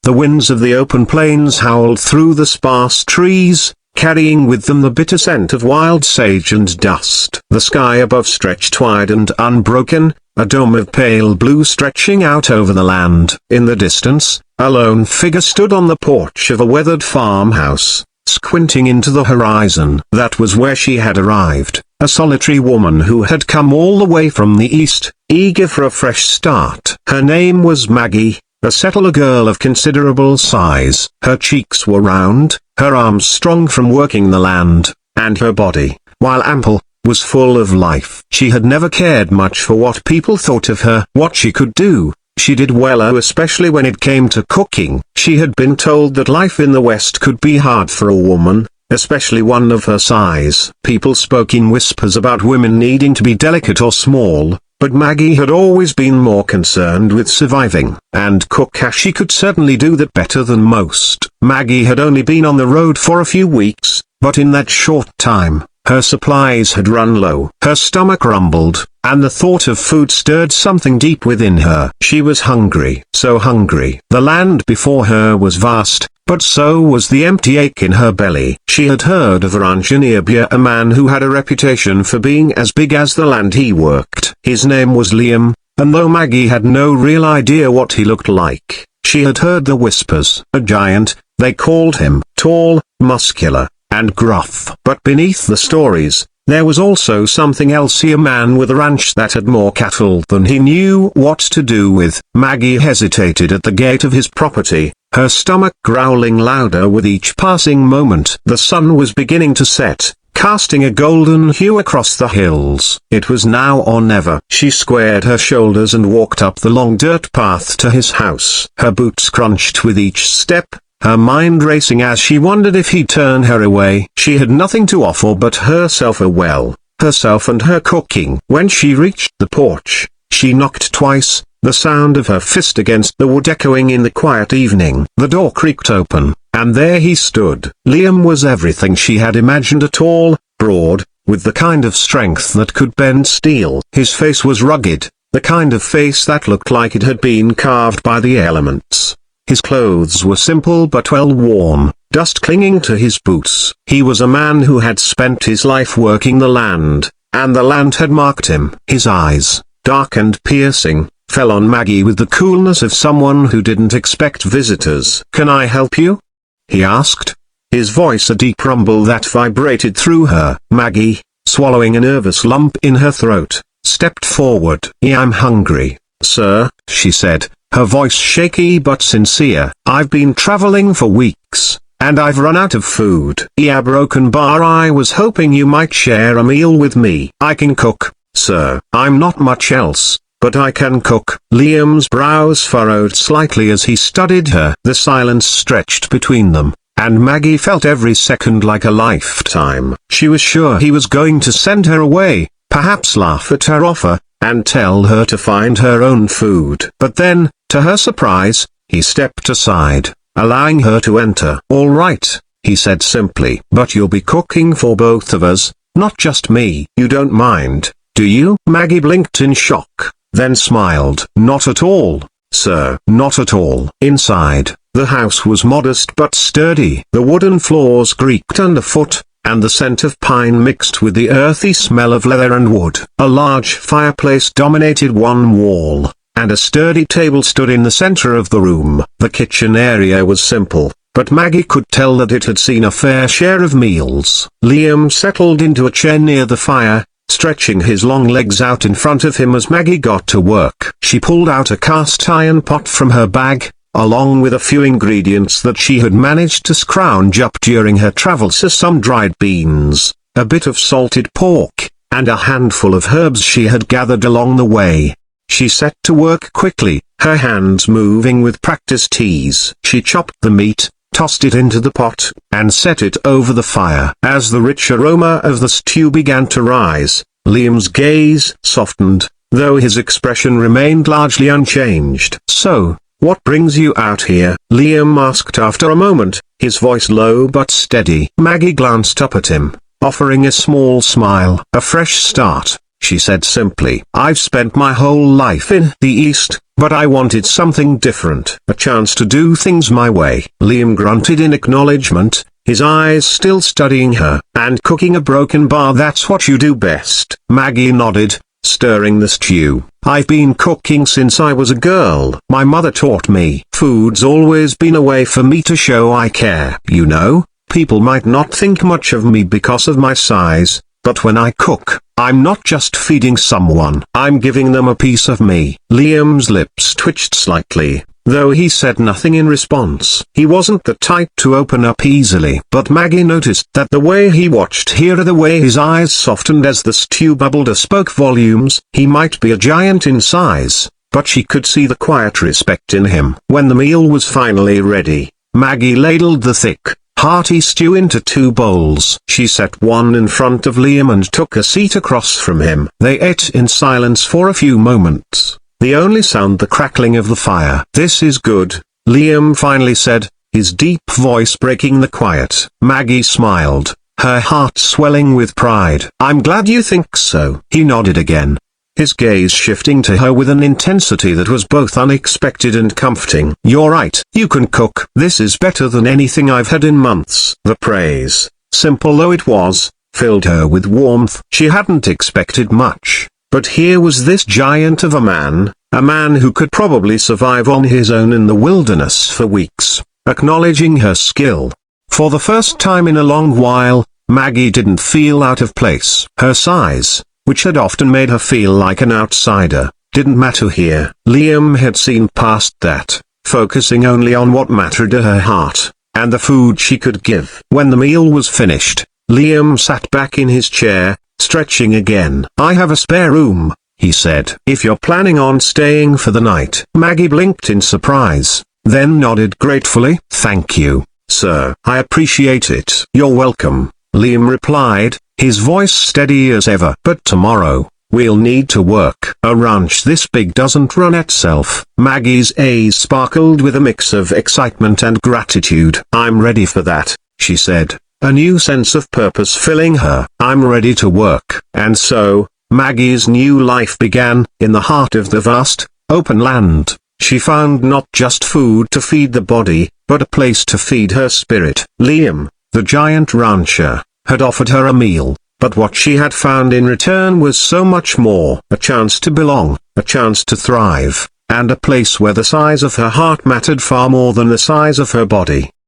The winds of the open plains howled through the sparse trees, carrying with them the bitter scent of wild sage and dust. The sky above stretched wide and unbroken, a dome of pale blue stretching out over the land. In the distance, a lone figure stood on the porch of a weathered farmhouse, squinting into the horizon. That was where she had arrived, a solitary woman who had come all the way from the east, eager for a fresh start. Her name was Maggie, a settler girl of considerable size. Her cheeks were round, her arms strong from working the land, and her body, while ample, was full of life. She had never cared much for what people thought of her. What she could do, she did well, especially when it came to cooking. She had been told that life in the West could be hard for a woman, especially one of her size. People spoke in whispers about women needing to be delicate or small, but Maggie had always been more concerned with surviving, and cook as she could certainly do that better than most. Maggie had only been on the road for a few weeks, but in that short time, her supplies had run low. Her stomach rumbled, and the thought of food stirred something deep within her. She was hungry, so hungry. The land before her was vast, but so was the empty ache in her belly. She had heard of a rancher nearby, a man who had a reputation for being as big as the land he worked. His name was Liam, and though Maggie had no real idea what he looked like, she had heard the whispers. A giant, they called him, tall, muscular, and gruff. But beneath the stories, there was also something else. A man with a ranch that had more cattle than he knew what to do with. Maggie hesitated at the gate of his property, her stomach growling louder with each passing moment. The sun was beginning to set, casting a golden hue across the hills. It was now or never. She squared her shoulders and walked up the long dirt path to his house. Her boots crunched with each step, her mind racing as she wondered if he'd turn her away. She had nothing to offer but herself, herself and her cooking. When she reached the porch, she knocked twice, the sound of her fist against the wood echoing in the quiet evening. The door creaked open, and there he stood. Liam was everything she had imagined: tall, broad, with the kind of strength that could bend steel. His face was rugged, the kind of face that looked like it had been carved by the elements. His clothes were simple but well worn, dust clinging to his boots. He was a man who had spent his life working the land, and the land had marked him. His eyes, dark and piercing, fell on Maggie with the coolness of someone who didn't expect visitors. "Can I help you?" he asked, his voice a deep rumble that vibrated through her. Maggie, swallowing a nervous lump in her throat, stepped forward. "I'm hungry, sir," she said, her voice shaky but sincere. "I've been traveling for weeks, and I've run out of food." "Yeah, broken bar. I was hoping you might share a meal with me." "I can cook, sir. I'm not much else, but I can cook." Liam's brows furrowed slightly as he studied her. The silence stretched between them, and Maggie felt every second like a lifetime. She was sure he was going to send her away, perhaps laugh at her offer, and tell her to find her own food. But then, to her surprise, he stepped aside, allowing her to enter. "All right," he said simply. "But you'll be cooking for both of us, not just me. You don't mind, do you?" Maggie blinked in shock, then smiled. "Not at all, sir. Not at all." Inside, the house was modest but sturdy. The wooden floors creaked underfoot, and the scent of pine mixed with the earthy smell of leather and wood. A large fireplace dominated one wall, and a sturdy table stood in the center of the room. The kitchen area was simple, but Maggie could tell that it had seen a fair share of meals. Liam settled into a chair near the fire, stretching his long legs out in front of him as Maggie got to work. She pulled out a cast-iron pot from her bag, along with a few ingredients that she had managed to scrounge up during her travels: some dried beans, a bit of salted pork, and a handful of herbs she had gathered along the way. She set to work quickly, her hands moving with practiced ease. She chopped the meat, tossed it into the pot, and set it over the fire. As the rich aroma of the stew began to rise, Liam's gaze softened, though his expression remained largely unchanged. "So, what brings you out here?" Liam asked after a moment, his voice low but steady. Maggie glanced up at him, offering a small smile. "A fresh start," she said simply. "I've spent my whole life in the East, but I wanted something different. A chance to do things my way. Liam grunted in acknowledgement, his eyes still studying her. And cooking a broken bar, that's what you do best. Maggie nodded, stirring the stew. I've been cooking since I was a girl. My mother taught me. Food's always been a way for me to show I care. You know, people might not think much of me because of my size, but when I cook, I'm not just feeding someone. I'm giving them a piece of me. Liam's lips twitched slightly, though he said nothing in response. He wasn't the type to open up easily. But Maggie noticed that the way he watched her, the way his eyes softened as the stew bubbled, spoke volumes. He might be a giant in size, but she could see the quiet respect in him. When the meal was finally ready, Maggie ladled the thick, hearty stew into 2 bowls. She set one in front of Liam and took a seat across from him. They ate in silence for a few moments, the only sound the crackling of the fire. "This is good," Liam finally said, his deep voice breaking the quiet. Maggie smiled, her heart swelling with pride. "I'm glad you think so." He nodded again, his gaze shifting to her with an intensity that was both unexpected and comforting. "You're right, you can cook. This is better than anything I've had in months." The praise, simple though it was, filled her with warmth. She hadn't expected much, but here was this giant of a man who could probably survive on his own in the wilderness for weeks, acknowledging her skill. For the first time in a long while, Maggie didn't feel out of place. Her size, which had often made her feel like an outsider, didn't matter here. Liam had seen past that, focusing only on what mattered to her heart, and the food she could give. When the meal was finished, Liam sat back in his chair, stretching again. "I have a spare room," he said. "If you're planning on staying for the night." Maggie blinked in surprise, then nodded gratefully. "Thank you, sir. I appreciate it." "You're welcome," Liam replied, his voice steady as ever. "But tomorrow, we'll need to work. A ranch this big doesn't run itself." Maggie's eyes sparkled with a mix of excitement and gratitude. "I'm ready for that," she said, a new sense of purpose filling her. "I'm ready to work." And so, Maggie's new life began. In the heart of the vast, open land, she found not just food to feed the body, but a place to feed her spirit. Liam, the giant rancher, had offered her a meal, but what she had found in return was so much more. A chance to belong, a chance to thrive, and a place where the size of her heart mattered far more than the size of her body.